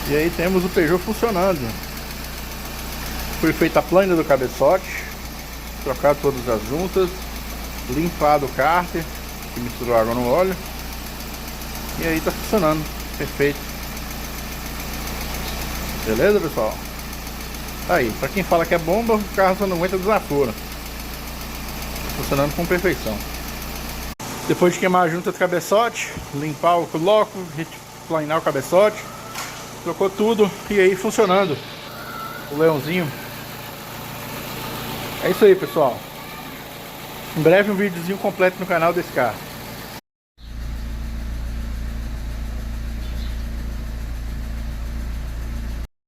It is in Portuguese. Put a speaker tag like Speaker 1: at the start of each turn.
Speaker 1: E aí temos o Peugeot funcionando. Foi feita a plana do cabeçote, trocado todas as juntas, limpado o cárter, que misturou água no óleo. E aí tá funcionando, perfeito. Beleza, pessoal? Tá aí, pra quem fala que é bomba, o carro só não aguenta desaforo. Funcionando com perfeição. Depois de queimar a junta do cabeçote, limpar o bloco, planar o cabeçote, trocou tudo e aí funcionando o leãozinho. É isso aí, pessoal. Em breve um videozinho completo no canal desse carro.